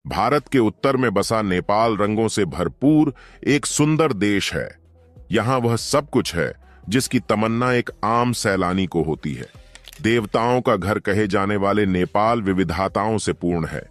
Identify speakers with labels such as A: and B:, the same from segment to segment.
A: भारत के उत्तर में बसा नेपाल रंगों से भरपूर एक सुंदर देश है। यहाँ वह सब कुछ है जिसकी तमन्ना एक आम सैलानी को होती है। देवताओं का घर कहे जाने वाले नेपाल विविधताओं से पूर्ण है।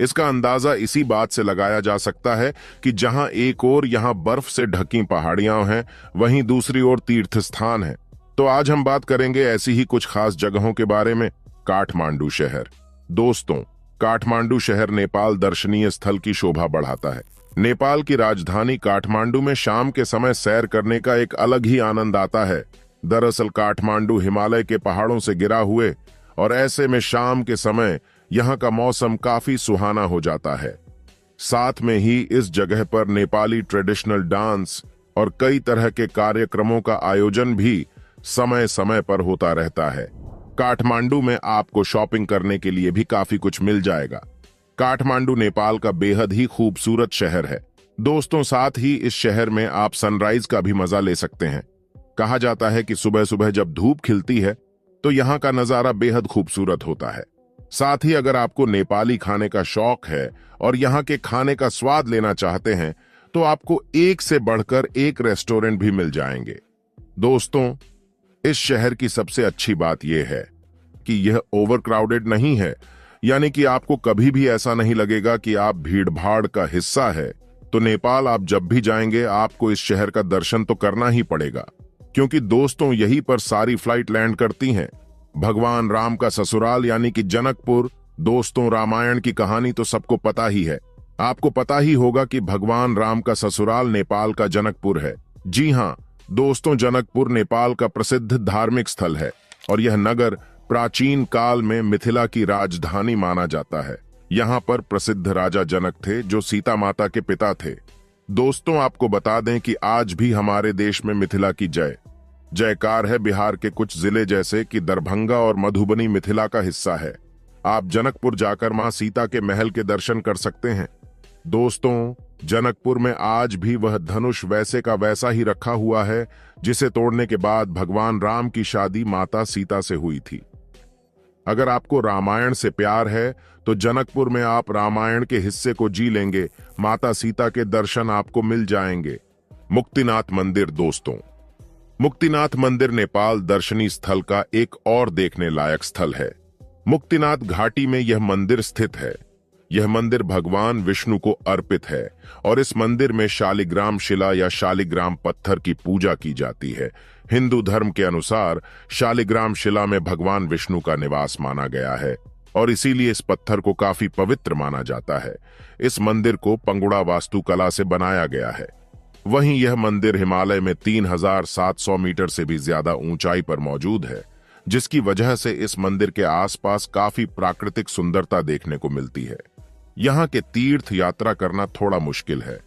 A: इसका अंदाजा इसी बात से लगाया जा सकता है कि जहां एक ओर यहां बर्फ से ढकी पहाड़ियां हैं, वहीं दूसरी ओर तीर्थ स्थान है। तो आज हम बात करेंगे ऐसी ही कुछ खास जगहों के बारे में। काठमांडू शहर। दोस्तों, काठमांडू शहर नेपाल दर्शनीय स्थल की शोभा बढ़ाता है। नेपाल की राजधानी काठमांडू में शाम के समय सैर करने का एक अलग ही आनंद आता है। दरअसल काठमांडू हिमालय के पहाड़ों से गिरा हुए और ऐसे में शाम के समय यहाँ का मौसम काफी सुहाना हो जाता है। साथ में ही इस जगह पर नेपाली ट्रेडिशनल डांस और कई तरह के कार्यक्रमों का आयोजन भी समय समय पर होता रहता है। काठमांडू में आपको शॉपिंग करने के लिए भी काफी कुछ मिल जाएगा। काठमांडू नेपाल का बेहद ही खूबसूरत शहर है। दोस्तों, साथ ही इस शहर में आप सनराइज का भी मजा ले सकते हैं। कहा जाता है कि सुबह सुबह जब धूप खिलती है तो यहाँ का नजारा बेहद खूबसूरत होता है। साथ ही अगर आपको नेपाली खाने का शौक है और यहाँ के खाने का स्वाद लेना चाहते हैं तो आपको एक से बढ़कर एक रेस्टोरेंट भी मिल जाएंगे। दोस्तों, इस शहर की सबसे अच्छी बात यह है कि यह ओवरक्राउडेड नहीं है, यानी कि आपको कभी भी ऐसा नहीं लगेगा कि आप भीड़ भाड़ का हिस्सा है। तो नेपाल आप जब भी जाएंगे आपको इस शहर का दर्शन तो करना ही पड़ेगा, क्योंकि दोस्तों यहीं पर सारी फ्लाइट लैंड करती हैं। भगवान राम का ससुराल यानी कि जनकपुर। दोस्तों, रामायण की कहानी तो सबको पता ही है। आपको पता ही होगा कि भगवान राम का ससुराल नेपाल का जनकपुर है। जी हाँ दोस्तों, जनकपुर नेपाल का प्रसिद्ध धार्मिक स्थल है और यह नगर प्राचीन काल में मिथिला की राजधानी माना जाता है। यहाँ पर प्रसिद्ध राजा जनक थे जो सीता माता के पिता थे। दोस्तों, आपको बता दें कि आज भी हमारे देश में मिथिला की जयकार है। बिहार के कुछ जिले जैसे कि दरभंगा और मधुबनी मिथिला का हिस्सा है। आप जनकपुर जाकर मां सीता के महल के दर्शन कर सकते हैं। दोस्तों, जनकपुर में आज भी वह धनुष वैसे का वैसा ही रखा हुआ है जिसे तोड़ने के बाद भगवान राम की शादी माता सीता से हुई थी। अगर आपको रामायण से प्यार है तो जनकपुर में आप रामायण के हिस्से को जी लेंगे। माता सीता के दर्शन आपको मिल जाएंगे। मुक्तिनाथ मंदिर। दोस्तों, मुक्तिनाथ मंदिर नेपाल दर्शनीय स्थल का एक और देखने लायक स्थल है। मुक्तिनाथ घाटी में यह मंदिर स्थित है। यह मंदिर भगवान विष्णु को अर्पित है और इस मंदिर में शालिग्राम शिला या शालिग्राम पत्थर की पूजा की जाती है। हिंदू धर्म के अनुसार शालिग्राम शिला में भगवान विष्णु का निवास माना गया है और इसीलिए इस पत्थर को काफी पवित्र माना जाता है। इस मंदिर को पंगुड़ा वास्तुकला से बनाया गया है। वहीं यह मंदिर हिमालय में 3700 मीटर से भी ज्यादा ऊंचाई पर मौजूद है, जिसकी वजह से इस मंदिर के आसपास काफी प्राकृतिक सुंदरता देखने को मिलती है। यहाँ के तीर्थ यात्रा करना थोड़ा मुश्किल है,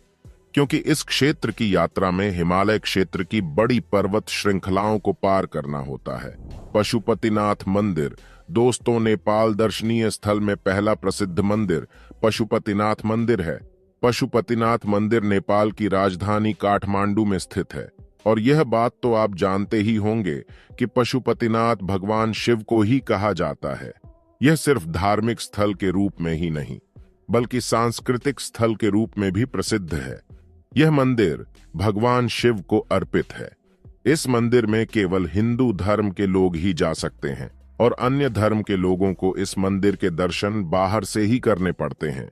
A: क्योंकि इस क्षेत्र की यात्रा में हिमालय क्षेत्र की बड़ी पर्वत श्रृंखलाओं को पार करना होता है। पशुपतिनाथ मंदिर। दोस्तों, नेपाल दर्शनीय स्थल में पहला प्रसिद्ध मंदिर पशुपतिनाथ मंदिर है। पशुपतिनाथ मंदिर नेपाल की राजधानी काठमांडू में स्थित है और यह बात तो आप जानते ही होंगे कि पशुपतिनाथ भगवान शिव को ही कहा जाता है। यह सिर्फ धार्मिक स्थल के रूप में ही नहीं बल्कि सांस्कृतिक स्थल के रूप में भी प्रसिद्ध है। यह मंदिर भगवान शिव को अर्पित है। इस मंदिर में केवल हिंदू धर्म के लोग ही जा सकते हैं और अन्य धर्म के लोगों को इस मंदिर के दर्शन बाहर से ही करने पड़ते हैं।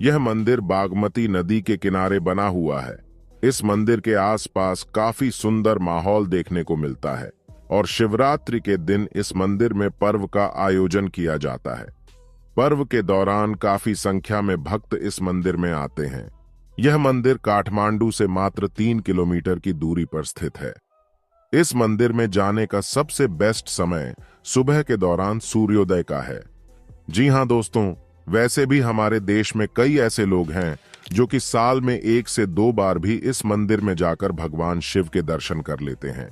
A: यह मंदिर बागमती नदी के किनारे बना हुआ है। इस मंदिर के आसपास काफी सुंदर माहौल देखने को मिलता है और शिवरात्रि के दिन इस मंदिर में पर्व का आयोजन किया जाता है। पर्व के दौरान काफी संख्या में भक्त इस मंदिर में आते हैं। यह मंदिर काठमांडू से मात्र 3 किलोमीटर की दूरी पर स्थित है। इस मंदिर में जाने का सबसे बेस्ट समय सुबह के दौरान सूर्योदय का है। जी हाँ दोस्तों, वैसे भी हमारे देश में कई ऐसे लोग हैं जो कि साल में 1 से 2 बार भी इस मंदिर में जाकर भगवान शिव के दर्शन कर लेते हैं।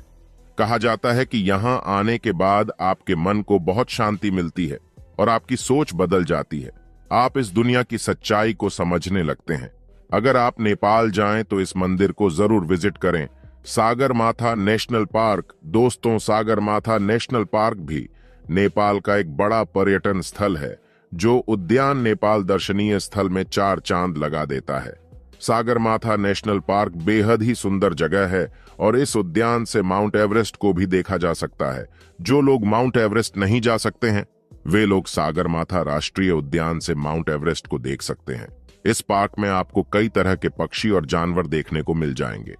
A: कहा जाता है कि यहाँ आने के बाद आपके मन को बहुत शांति मिलती है और आपकी सोच बदल जाती है। आप इस दुनिया की सच्चाई को समझने लगते हैं। अगर आप नेपाल जाएं तो इस मंदिर को जरूर विजिट करें। Sagarmatha national park. दोस्तों, सागरमाथा नेशनल पार्क भी नेपाल का एक बड़ा पर्यटन स्थल है जो उद्यान नेपाल दर्शनीय स्थल में 4 चांद लगा देता है। सागरमाथा नेशनल पार्क बेहद ही सुंदर जगह है और इस उद्यान से माउंट एवरेस्ट को भी देखा जा सकता है। जो लोग माउंट एवरेस्ट नहीं जा सकते हैं वे लोग सागरमाथा राष्ट्रीय उद्यान से माउंट एवरेस्ट को देख सकते हैं। इस पार्क में आपको कई तरह के पक्षी और जानवर देखने को मिल जाएंगे।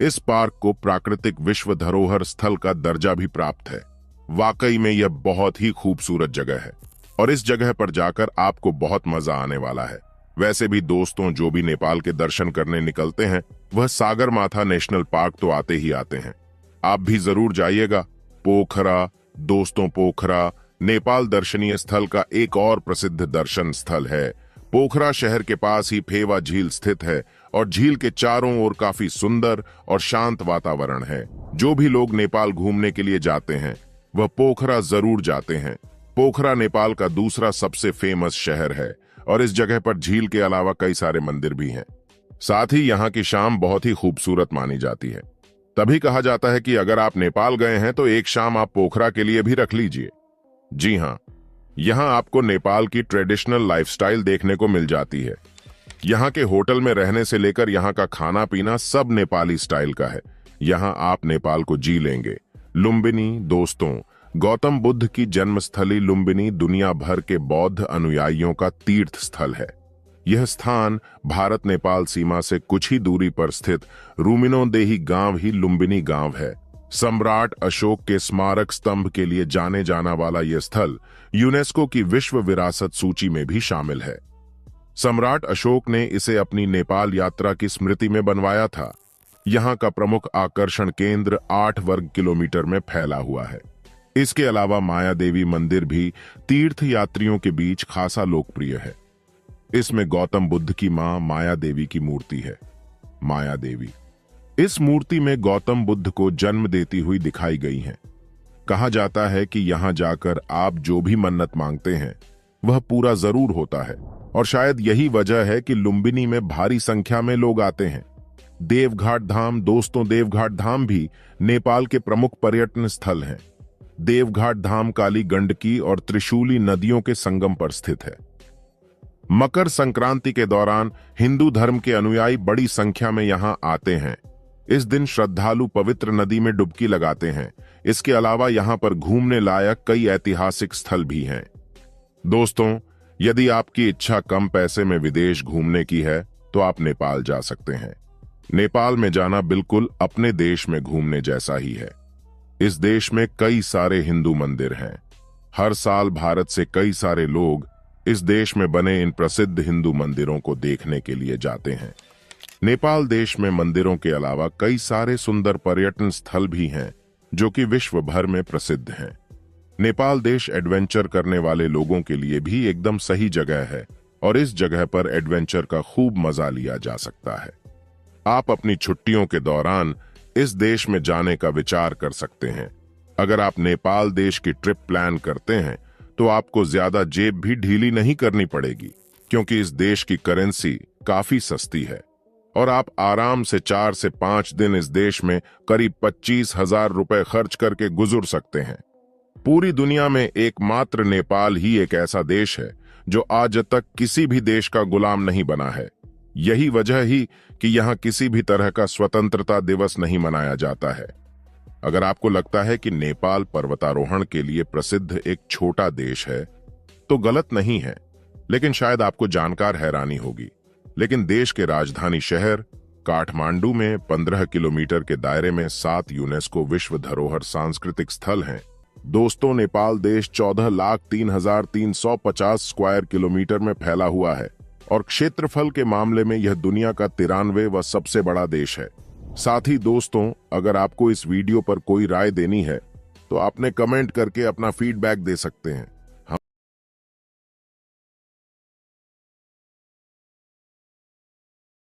A: इस पार्क को प्राकृतिक विश्व धरोहर स्थल का दर्जा भी प्राप्त है। वाकई में यह बहुत ही खूबसूरत जगह है और इस जगह पर जाकर आपको बहुत मजा आने वाला है। वैसे भी दोस्तों, जो भी नेपाल के दर्शन करने निकलते हैं वह सागरमाथा नेशनल पार्क तो आते ही आते हैं। आप भी जरूर जाइएगा। पोखरा दोस्तों, पोखरा नेपाल दर्शनीय स्थल का एक और प्रसिद्ध दर्शन स्थल है। पोखरा शहर के पास ही फेवा झील स्थित है और झील के चारों ओर काफी सुंदर और शांत वातावरण है। जो भी लोग नेपाल घूमने के लिए जाते हैं वह पोखरा जरूर जाते हैं। पोखरा नेपाल का दूसरा सबसे फेमस शहर है और इस जगह पर झील के अलावा कई सारे मंदिर भी हैं। साथ ही यहाँ की शाम बहुत ही खूबसूरत मानी जाती है। तभी कहा जाता है कि अगर आप नेपाल गए हैं तो एक शाम आप पोखरा के लिए भी रख लीजिए। जी हाँ, यहाँ आपको नेपाल की ट्रेडिशनल लाइफस्टाइल देखने को मिल जाती है। यहाँ के होटल में रहने से लेकर यहाँ का खाना पीना सब नेपाली स्टाइल का है। यहाँ आप नेपाल को जी लेंगे। लुम्बिनी दोस्तों, गौतम बुद्ध की जन्मस्थली लुम्बिनी दुनिया भर के बौद्ध अनुयायियों का तीर्थ स्थल है। यह स्थान भारत नेपाल सीमा से कुछ ही दूरी पर स्थित रूमिनोदेही गांव ही लुम्बिनी गांव है। सम्राट अशोक के स्मारक स्तंभ के लिए जाने जाना वाला यह स्थल यूनेस्को की विश्व विरासत सूची में भी शामिल है। सम्राट अशोक ने इसे अपनी नेपाल यात्रा की स्मृति में बनवाया था। यहाँ का प्रमुख आकर्षण केंद्र 8 वर्ग किलोमीटर में फैला हुआ है। इसके अलावा माया देवी मंदिर भी तीर्थ यात्रियों के बीच खासा लोकप्रिय है। इसमें गौतम बुद्ध की मां माया देवी की मूर्ति है। माया देवी इस मूर्ति में गौतम बुद्ध को जन्म देती हुई दिखाई गई हैं। कहा जाता है कि यहाँ जाकर आप जो भी मन्नत मांगते हैं वह पूरा जरूर होता है और शायद यही वजह है कि लुम्बिनी में भारी संख्या में लोग आते हैं। देवघाट धाम दोस्तों, देवघाट धाम भी नेपाल के प्रमुख पर्यटन स्थल हैं। देवघाट धाम काली गंडकी और त्रिशूली नदियों के संगम पर स्थित है। मकर संक्रांति के दौरान हिंदू धर्म के अनुयायी बड़ी संख्या में यहाँ आते हैं। इस दिन श्रद्धालु पवित्र नदी में डुबकी लगाते हैं। इसके अलावा यहाँ पर घूमने लायक कई ऐतिहासिक स्थल भी हैं। दोस्तों, यदि आपकी इच्छा कम पैसे में विदेश घूमने की है तो आप नेपाल जा सकते हैं। नेपाल में जाना बिल्कुल अपने देश में घूमने जैसा ही है। इस देश में कई सारे हिंदू मंदिर हैं। हर साल भारत से कई सारे लोग इस देश में बने इन प्रसिद्ध हिंदू मंदिरों को देखने के लिए जाते हैं। नेपाल देश में मंदिरों के अलावा कई सारे सुंदर पर्यटन स्थल भी हैं जो कि विश्व भर में प्रसिद्ध हैं। नेपाल देश एडवेंचर करने वाले लोगों के लिए भी एकदम सही जगह है और इस जगह पर एडवेंचर का खूब मजा लिया जा सकता है। आप अपनी छुट्टियों के दौरान इस देश में जाने का विचार कर सकते हैं। अगर आप नेपाल देश की ट्रिप प्लान करते हैं तो आपको ज्यादा जेब भी ढीली नहीं करनी पड़ेगी, क्योंकि इस देश की करेंसी काफी सस्ती है और आप आराम से 4 से 5 दिन इस देश में करीब 25,000 रुपए खर्च करके गुजर सकते हैं। पूरी दुनिया में एकमात्र नेपाल ही एक ऐसा देश है जो आज तक किसी भी देश का गुलाम नहीं बना है। यही वजह ही कि यहाँ किसी भी तरह का स्वतंत्रता दिवस नहीं मनाया जाता है। अगर आपको लगता है कि नेपाल पर्वतारोहण के लिए प्रसिद्ध एक छोटा देश है तो गलत नहीं है, लेकिन शायद आपको जानकर हैरानी होगी। लेकिन देश के राजधानी शहर काठमांडू में 15 किलोमीटर के दायरे में 7 यूनेस्को विश्व धरोहर सांस्कृतिक स्थल हैं। दोस्तों, नेपाल देश 14,03,350 स्क्वायर किलोमीटर में फैला हुआ है और क्षेत्रफल के मामले में यह दुनिया का 93वां सबसे बड़ा देश है। साथ ही दोस्तों, अगर आपको इस वीडियो पर कोई राय देनी है तो आपने कमेंट करके अपना फीडबैक दे सकते हैं।